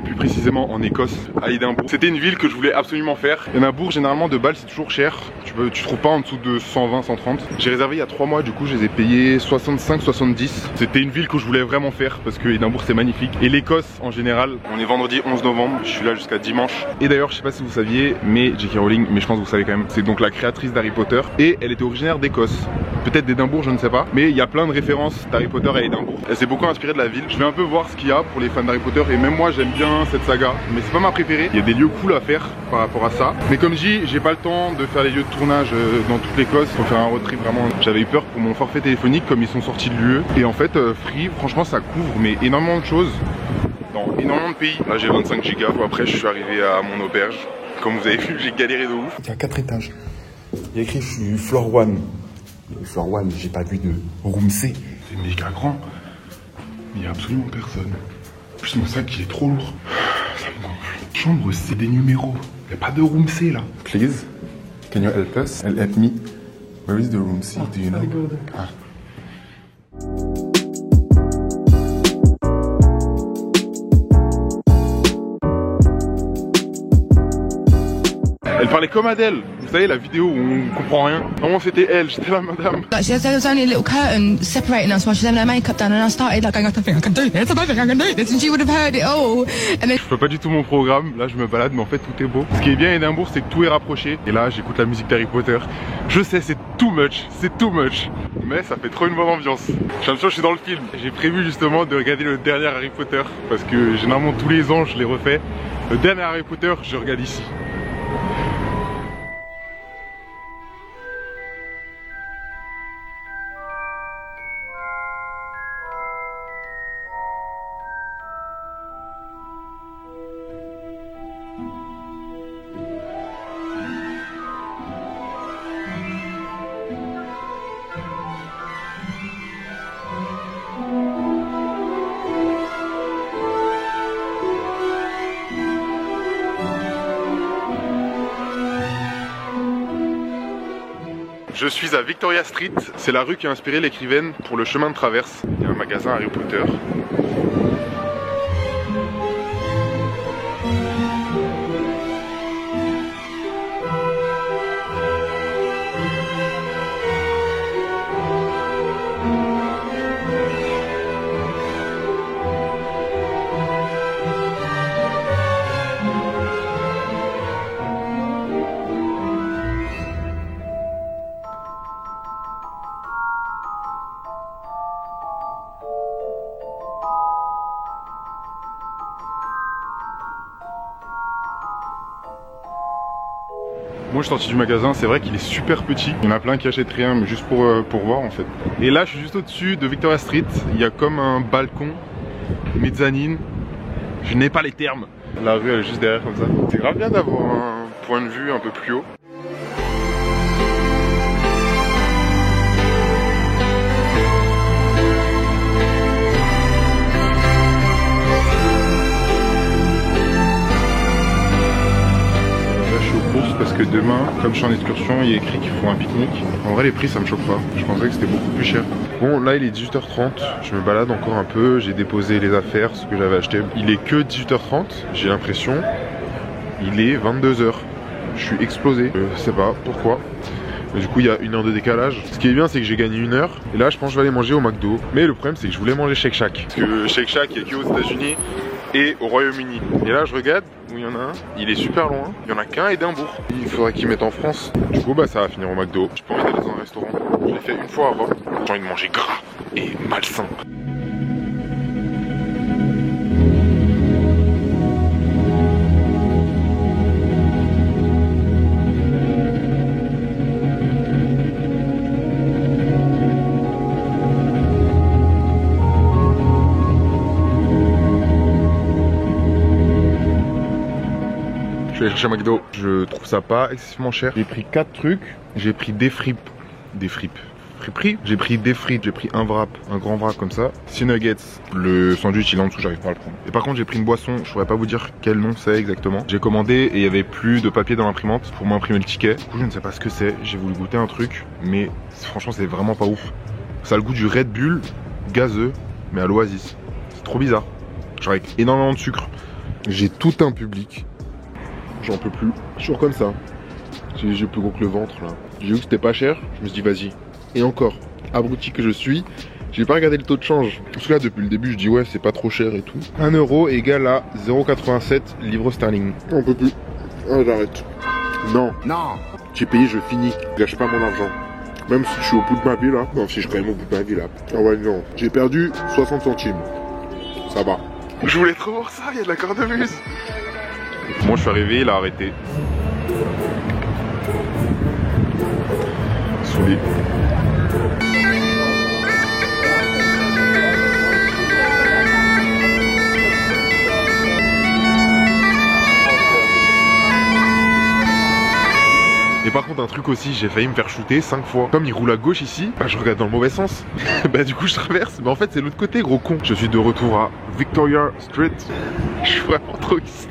et plus précisément en Écosse, à Édimbourg. C'était une ville que je voulais absolument faire. Édimbourg, généralement de balles c'est toujours cher. Tu trouves pas en dessous de 120, 130. J'ai réservé il y a 3 mois, du coup je les ai payés 65, 70. C'était une ville que je voulais vraiment faire parce que Édimbourg c'est magnifique. Et l'Écosse en général, on est vendredi 11 novembre, je suis là jusqu'à dimanche. Et d'ailleurs je sais pas si vous saviez, mais J.K. Rowling, mais je pense que vous savez quand même, c'est donc la créatrice d'Harry Potter. Et elle était originaire d'Écosse. Peut-être d'Édimbourg, je ne sais pas. Mais il y a plein de références d'Harry Potter à Édimbourg. Elle s'est beaucoup inspirée de la ville. Je vais un peu voir ce qu'il y a pour les fans d'Harry Potter. Et même moi j'aime bien cette saga. Mais c'est pas ma préférée. Il y a des lieux cool à faire par rapport à ça. Mais comme je dis, j'ai pas le temps de faire les lieux de tournage dans toute l'Écosse. Pour faire un road trip vraiment. J'avais eu peur pour mon forfait téléphonique comme ils sont sortis de l'UE. Et en fait, Free, franchement ça couvre mais énormément de choses. Dans énormément de pays. Là j'ai 25 gigas. Après je suis arrivé à mon auberge. Comme vous avez vu, j'ai galéré de ouf. Il y a 4 étages. Il y a écrit je suis floor 1. Floor 1, j'ai pas vu de room C. C'est méga grand. Il y a absolument personne. En plus mon sac il est trop lourd. Ça me gonfle. Chambre c'est des numéros. Il n'y a pas de room C là. Please, can you help us? Help me. Where is the room C? Do you know? Ah. Elle parlait comme Adèle. Vous savez la vidéo où on comprend rien. Vraiment c'était elle, j'étais là madame. Like there was only a little curtain separating us while she's having her makeup done, and I started like going, I don't think I can do this, I don't think I can do this, and she would have heard it all. And then... Je fais pas du tout mon programme, là je me balade mais en fait tout est beau. Ce qui est bien à Édimbourg c'est que tout est rapproché. Et là j'écoute la musique d'Harry Potter. Je sais c'est too much, mais ça fait trop une bonne ambiance. J'ai l'impression que je suis dans le film. J'ai prévu justement de regarder le dernier Harry Potter parce que généralement tous les ans je les refais. Le dernier Harry Potter je regarde ici. Je suis à Victoria Street, c'est la rue qui a inspiré l'écrivaine pour le chemin de traverse. Il y a un magasin Harry Potter. Moi je suis sorti du magasin, c'est vrai qu'il est super petit. Il y en a plein qui achètent rien, mais juste pour voir en fait. Et là je suis juste au-dessus de Victoria Street. Il y a comme un balcon, mezzanine. Je n'ai pas les termes. La rue elle est juste derrière comme ça. C'est grave bien d'avoir un point de vue un peu plus haut. Parce que demain, comme je suis en excursion, il y a écrit qu'il faut un pique-nique. En vrai les prix ça me choque pas, je pensais que c'était beaucoup plus cher. Bon là il est 18h30, je me balade encore un peu, j'ai déposé les affaires, ce que j'avais acheté. Il est que 18h30, j'ai l'impression, il est 22h. Je suis explosé, je sais pas pourquoi. Mais du coup il y a 1 heure de décalage. Ce qui est bien c'est que j'ai gagné 1 heure. Et là je pense que je vais aller manger au McDo. Mais le problème c'est que je voulais manger Shake Shack. Parce que Shake Shack il n'y a que aux États-Unis et au Royaume-Uni. Et là je regarde où il y en a un, il est super loin, il y en a qu'un à Édimbourg. Il faudrait qu'ils mettent en France. Du coup bah ça va finir au McDo. J'ai pas envie d'aller dans un restaurant. Je l'ai fait une fois à Rome. J'ai envie de manger gras et malsain. Je vais chercher un McDo, je trouve ça pas excessivement cher. J'ai pris 4 trucs, j'ai pris des fripes, friperie, j'ai pris des frites, j'ai pris un wrap, un grand wrap comme ça, 6 nuggets, le sandwich il est en dessous, j'arrive pas à le prendre. Et par contre j'ai pris une boisson, je pourrais pas vous dire quel nom c'est exactement. J'ai commandé et il y avait plus de papier dans l'imprimante pour m'imprimer le ticket. Du coup je ne sais pas ce que c'est, j'ai voulu goûter un truc, mais franchement c'est vraiment pas ouf. Ça a le goût du Red Bull gazeux, mais à l'oasis. C'est trop bizarre, genre avec énormément de sucre. J'ai tout un public. J'en peux plus. Toujours comme ça. J'ai les yeux plus gros que le ventre là. J'ai vu que c'était pas cher, je me suis dit vas-y. Et encore, abruti que je suis, j'ai pas regardé le taux de change. Parce que là depuis le début je dis ouais c'est pas trop cher et tout. 1 euro égale à 0,87 livres sterling. On peut plus. Ah j'arrête. Non. Non. J'ai payé, je finis. Je gâche pas mon argent. Même si je suis au bout de ma vie là. Non si je suis quand même au bout de ma vie là. Ah ouais non. J'ai perdu 60 centimes. Ça va. Je voulais trop voir ça, il y a de la cornemuse. Moi je suis arrivé, il a arrêté. Saoulé. Et par contre un truc aussi, j'ai failli me faire shooter 5 fois. Comme il roule à gauche ici, bah je regarde dans le mauvais sens. Bah du coup je traverse, mais en fait c'est l'autre côté gros con. Je suis de retour à Victoria Street. Je suis vraiment trop excité.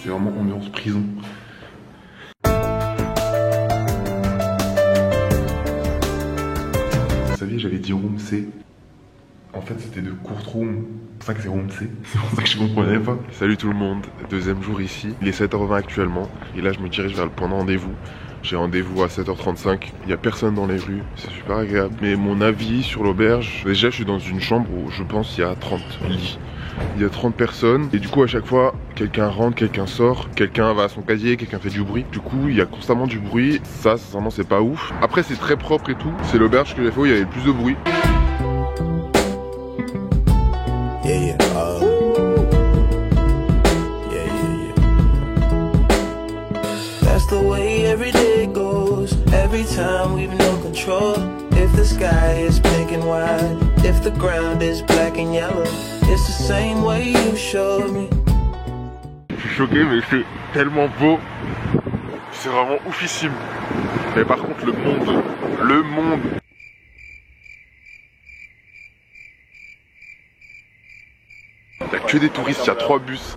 C'est vraiment ambiance prison. Vous saviez, j'avais dit room C. En fait, c'était de court room. C'est pour ça que c'est room C. C'est pour ça que je comprenais pas. Salut tout le monde. Deuxième jour ici. Il est 7h20 actuellement. Et là, je me dirige vers le point de rendez-vous. J'ai rendez-vous à 7h35. Il n'y a personne dans les rues. C'est super agréable. Mais mon avis sur l'auberge, déjà, je suis dans une chambre où je pense qu'il y a 30 lits. Il y a 30 personnes et du coup à chaque fois quelqu'un rentre, quelqu'un sort, quelqu'un va à son casier, quelqu'un fait du bruit. Du coup il y a constamment du bruit, ça sincèrement c'est pas ouf. Après c'est très propre et tout, c'est l'auberge que j'ai fait où il y avait le plus de bruit. Yeah. That's the way every day goes. Every time we've no control. If the sky is pink and white, if the ground is black and yellow, it's the same way you showed me. Je suis choqué mais c'est tellement beau. C'est vraiment oufissime. Mais par contre le monde. Il y a que des touristes, il y a 3 bus.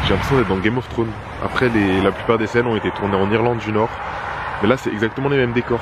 J'ai l'impression d'être dans Game of Thrones. Après, la plupart des scènes ont été tournées en Irlande du Nord. Mais là, c'est exactement les mêmes décors.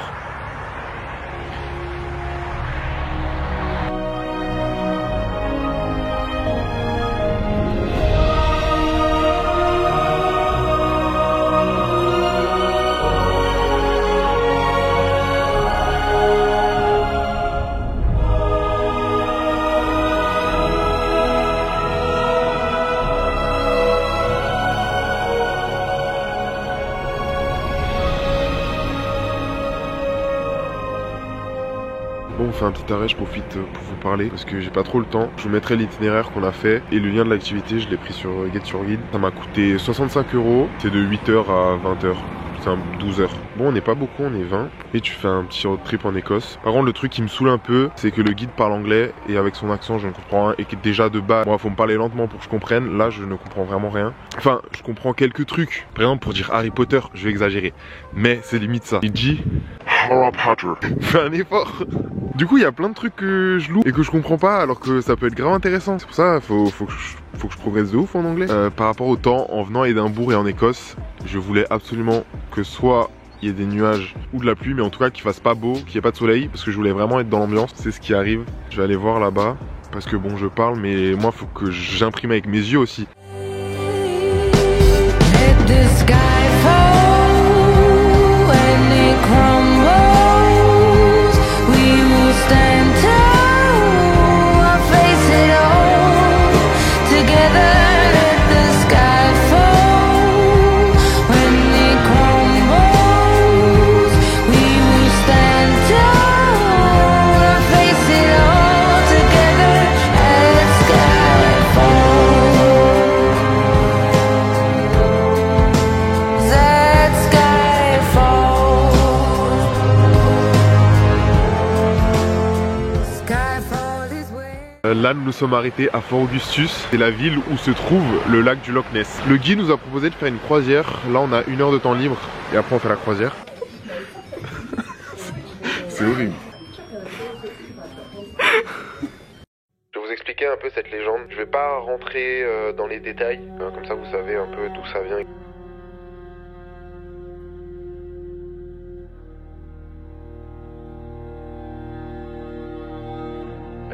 Bon, on fait un petit arrêt, je profite pour vous parler parce que j'ai pas trop le temps. Je vous mettrai l'itinéraire qu'on a fait et le lien de l'activité, je l'ai pris sur Get Your Guide. Ça m'a coûté 65 €, c'est de 8h à 20h. C'est 12 heures. Bon, on n'est pas beaucoup, on est 20. Et tu fais un petit road trip en Écosse. Par contre, le truc qui me saoule un peu, c'est que le guide parle anglais et avec son accent, je ne comprends rien. Et que déjà de base, moi, faut me parler lentement pour que je comprenne. Là, je ne comprends vraiment rien. Enfin, je comprends quelques trucs. Par exemple, pour dire Harry Potter, je vais exagérer. Mais c'est limite ça. Il dit Harry Potter. Fais un effort. Du coup, il y a plein de trucs que je loue et que je comprends pas, alors que ça peut être grave intéressant. C'est pour ça, faut que je progresse de ouf en anglais. Par rapport au temps, en venant à Édimbourg et en Écosse, je voulais absolument que soit il y ait des nuages ou de la pluie, mais en tout cas qu'il fasse pas beau, qu'il n'y ait pas de soleil, parce que je voulais vraiment être dans l'ambiance. C'est ce qui arrive. Je vais aller voir là-bas, parce que bon, je parle, mais moi, faut que j'imprime avec mes yeux aussi. Là, nous nous sommes arrêtés à Fort Augustus. C'est la ville où se trouve le lac du Loch Ness. Le guide nous a proposé de faire une croisière. Là, on a 1 heure de temps libre et après on fait la croisière. C'est horrible. Je vais vous expliquer un peu cette légende. Je vais pas rentrer dans les détails, comme ça vous savez un peu d'où ça vient.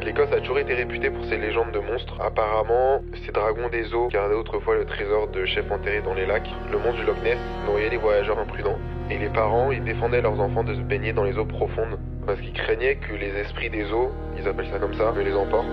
L'Écosse a toujours été réputée pour ses légendes de monstres. Apparemment, ces dragons des eaux gardaient autrefois le trésor de chefs enterrés dans les lacs. Le monstre du Loch Ness noyait les voyageurs imprudents. Et les parents, ils défendaient leurs enfants de se baigner dans les eaux profondes. Parce qu'ils craignaient que les esprits des eaux, ils appellent ça comme ça, les emportent.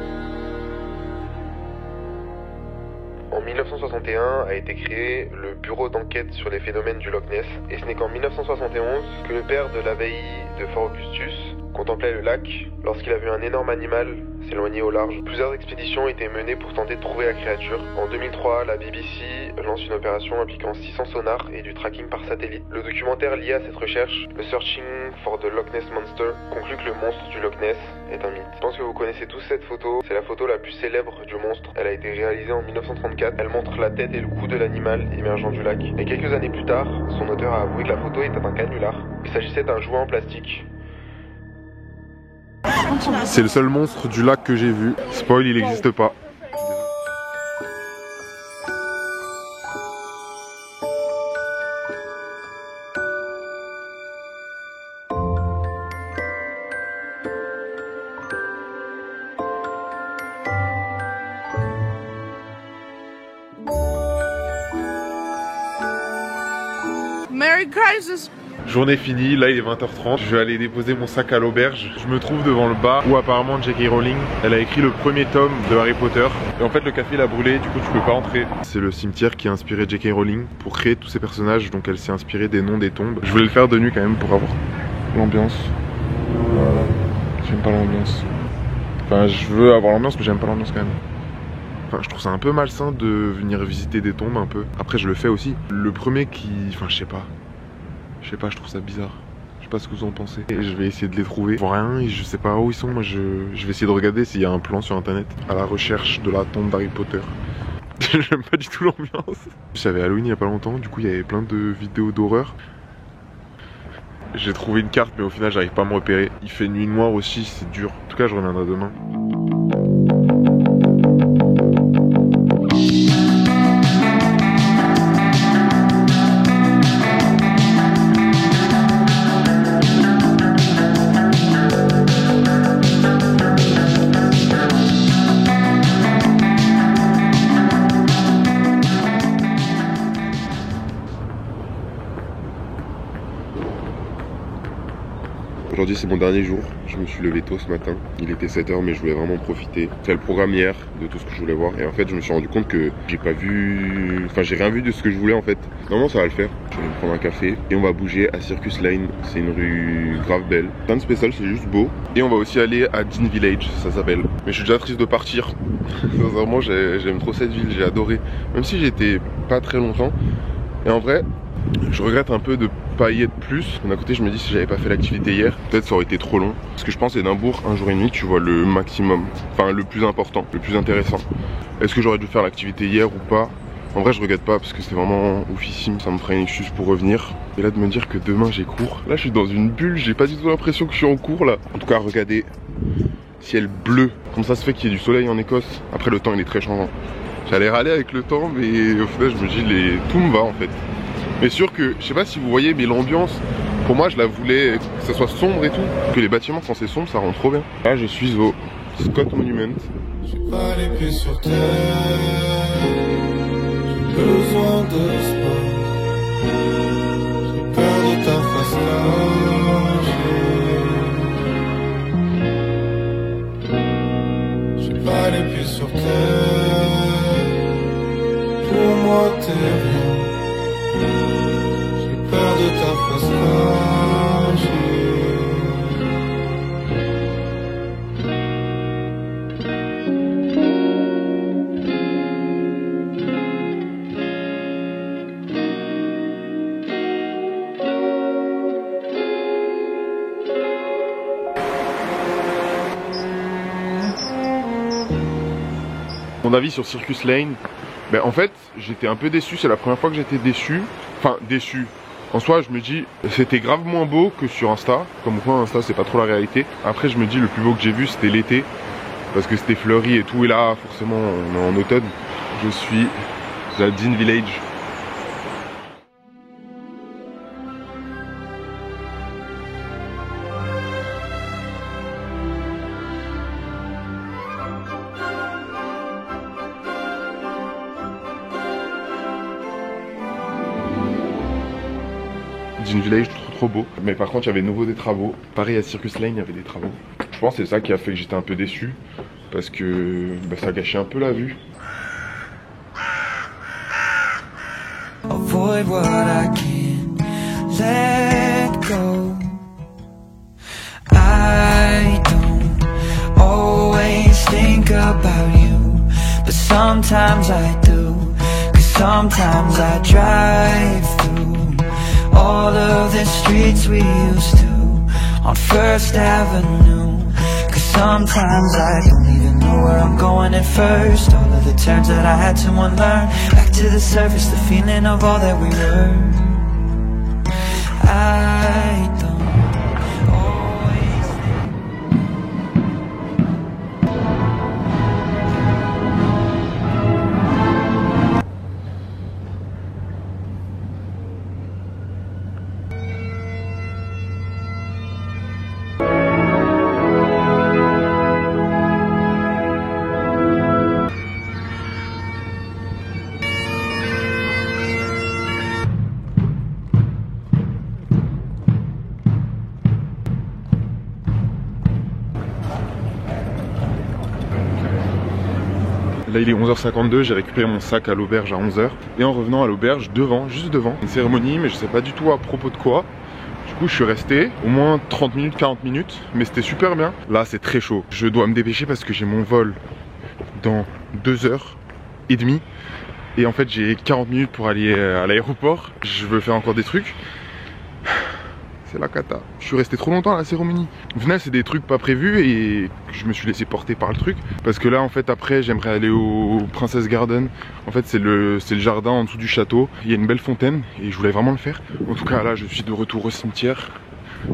En 1961 a été créé le bureau d'enquête sur les phénomènes du Loch Ness. Et ce n'est qu'en 1971 que le père de l'abbaye de Fort Augustus contemplait le lac lorsqu'il a vu un énorme animal s'éloigner au large. Plusieurs expéditions étaient menées pour tenter de trouver la créature. En 2003, la BBC lance une opération impliquant 600 sonars et du tracking par satellite. Le documentaire lié à cette recherche, le Searching for the Loch Ness Monster, conclut que le monstre du Loch Ness est un mythe. Je pense que vous connaissez tous cette photo. C'est la photo la plus célèbre du monstre. Elle a été réalisée en 1934. Elle montre la tête et le cou de l'animal émergeant du lac. Et quelques années plus tard, son auteur a avoué que la photo était un canular. Il s'agissait d'un jouet en plastique. C'est le seul monstre du lac que j'ai vu. Spoil, il n'existe pas. Merry Crisis. Journée finie, là il est 20h30, je vais aller déposer mon sac à l'auberge. Je me trouve devant le bar où apparemment J.K. Rowling, elle a écrit le premier tome de Harry Potter. Et en fait le café l'a brûlé, du coup tu peux pas entrer. C'est le cimetière qui a inspiré J.K. Rowling pour créer tous ces personnages, donc elle s'est inspirée des noms des tombes. Je voulais le faire de nuit quand même pour avoir l'ambiance. Voilà, j'aime pas l'ambiance. Enfin je veux avoir l'ambiance mais j'aime pas l'ambiance quand même. Enfin, je trouve ça un peu malsain de venir visiter des tombes un peu. Après je le fais aussi. Le premier qui... Enfin je sais pas, je trouve ça bizarre. Je sais pas ce que vous en pensez. Et je vais essayer de les trouver. Je vois rien et je sais pas où ils sont. Moi je vais essayer de regarder s'il y a un plan sur internet à la recherche de la tombe d'Harry Potter. J'aime pas du tout l'ambiance. J'avais Halloween il y a pas longtemps, du coup il y avait plein de vidéos d'horreur. J'ai trouvé une carte mais au final j'arrive pas à me repérer. Il fait nuit noire aussi, c'est dur. En tout cas je reviendrai demain. Aujourd'hui c'est mon dernier jour, je me suis levé tôt ce matin, il était 7h mais je voulais vraiment profiter. J'ai fait le programme hier de tout ce que je voulais voir et en fait je me suis rendu compte que j'ai rien vu de ce que je voulais en fait. Normalement ça va le faire, je vais me prendre un café et on va bouger à Circus Lane, c'est une rue grave belle. Rien de spécial, c'est juste beau. Et on va aussi aller à Dean Village, ça s'appelle. Mais je suis déjà triste de partir, sincèrement j'aime trop cette ville, j'ai adoré. Même si j'étais pas très longtemps et en vrai... Je regrette un peu de pas y être plus. D'un côté je me dis si j'avais pas fait l'activité hier, peut-être ça aurait été trop long. Ce que je pense Édimbourg, 1 jour et demi, tu vois le maximum. Enfin le plus important, le plus intéressant. Est-ce que j'aurais dû faire l'activité hier ou pas? En vrai je regrette pas parce que c'est vraiment oufissime. Ça me ferait une excuse pour revenir. Et là de me dire que demain j'ai cours. Là je suis dans une bulle, j'ai pas du tout l'impression que je suis en cours là. En tout cas regardez, ciel bleu. Comme ça se fait qu'il y ait du soleil en Écosse. Après le temps il est très changeant. J'allais râler avec le temps mais au final je me dis tout me va en fait. Mais sûr que, je sais pas si vous voyez, mais l'ambiance, pour moi je la voulais que ça soit sombre et tout. Que les bâtiments quand c'est sombre ça rend trop bien. Là je suis au Scott Monument. J'ai pas les pieds sur terre, j'ai besoin de sport. J'ai peur de ta face cachée. J'ai pas les pieds sur terre, pour moi t'es rien. J'ai peur de ta face cachée. Mon avis sur Circus Lane, ben en fait j'étais un peu déçu, c'est la première fois que j'étais déçu. Enfin déçu. En soi je me dis c'était grave moins beau que sur Insta. Comme quoi Insta c'est pas trop la réalité. Après je me dis le plus beau que j'ai vu c'était l'été. Parce que c'était fleuri et tout. Et là forcément on est en automne. Je suis à Dean Village. Dean Village, trop beau. Mais par contre, il y avait de nouveau des travaux. Pareil à Circus Lane, il y avait des travaux. Je pense que c'est ça qui a fait que j'étais un peu déçu. Parce que bah, ça gâchait un peu la vue. Avoid what I can't let go. I don't always think about you, but sometimes I do. 'Cause sometimes I drive through all of the streets we used to on First Avenue. 'Cause sometimes I don't even know where I'm going at first. All of the turns that I had to unlearn. Back to the surface, the feeling of all that we were. I don't always Là il est 11h52, j'ai récupéré mon sac à l'auberge à 11h. Et en revenant à l'auberge, devant, juste devant, une cérémonie, mais je sais pas du tout à propos de quoi. Du coup je suis resté au moins 30 minutes, 40 minutes, mais c'était super bien. Là c'est très chaud, je dois me dépêcher parce que j'ai mon vol dans 2h30. Et en fait j'ai 40 minutes pour aller à l'aéroport. Je veux faire encore des trucs. C'est la cata. Je suis resté trop longtemps à la cérémonie. Au final c'est des trucs pas prévus et je me suis laissé porter par le truc. Parce que là en fait après j'aimerais aller au Princess Garden. En fait c'est le jardin en dessous du château. Il y a une belle fontaine et je voulais vraiment le faire. En tout cas là je suis de retour au cimetière.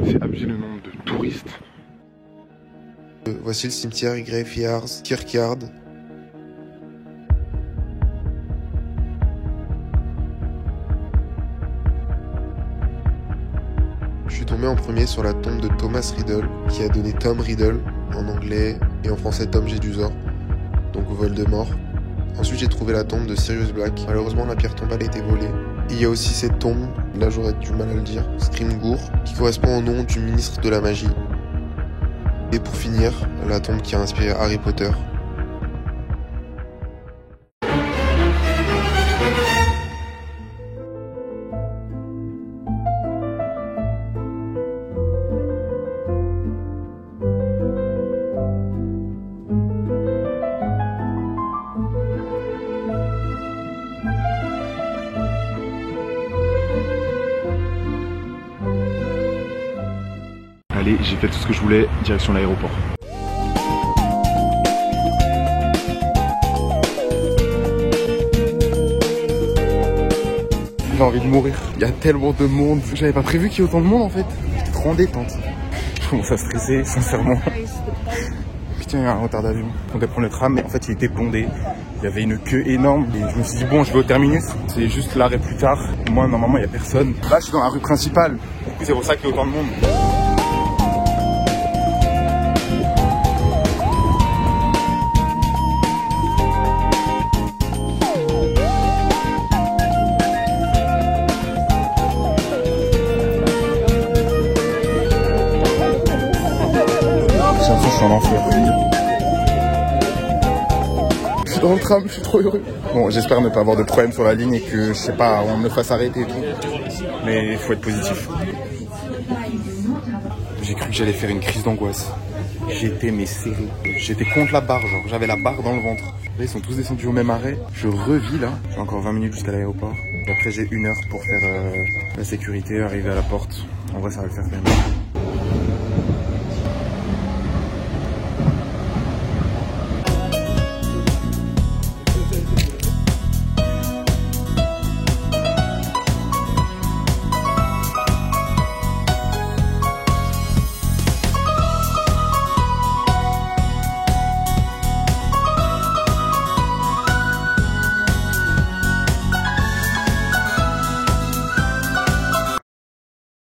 C'est abusé le nombre de touristes. Voici le cimetière Graveyard Kirkyard. Je suis tombé en premier sur la tombe de Thomas Riddle, qui a donné Tom Riddle en anglais et en français Tom Jedusor, donc Voldemort. Ensuite j'ai trouvé la tombe de Sirius Black. Malheureusement la pierre tombale a été volée. Il y a aussi cette tombe, là j'aurais du mal à le dire, Scrimgeour, qui correspond au nom du ministre de la magie. Et pour finir, la tombe qui a inspiré Harry Potter. Allez, j'ai fait tout ce que je voulais, direction l'aéroport. J'ai envie de mourir, il y a tellement de monde. J'avais pas prévu qu'il y ait autant de monde en fait. J'étais trop en détente. Je commence à stresser, sincèrement. Putain, il y a un retard d'avion. On devait prendre le tram, mais en fait il était bondé. Il y avait une queue énorme et je me suis dit bon, je vais au terminus. C'est juste l'arrêt plus tard. Moi, normalement, il y a personne. Là, je suis dans la rue principale. Du coup, c'est pour ça qu'il y a autant de monde. Je suis en enfer. Je suis dans le tram, je suis trop heureux. Bon, j'espère ne pas avoir de problème sur la ligne et que, je sais pas, on me fasse arrêter et tout. Mais il faut être positif. J'ai cru que j'allais faire une crise d'angoisse. J'étais serré. J'étais contre la barre, genre j'avais la barre dans le ventre. Là, ils sont tous descendus au même arrêt. Je revis là. J'ai encore 20 minutes jusqu'à l'aéroport. Et après, j'ai 1 heure pour faire la sécurité, arriver à la porte. En vrai, ça va le faire quand même.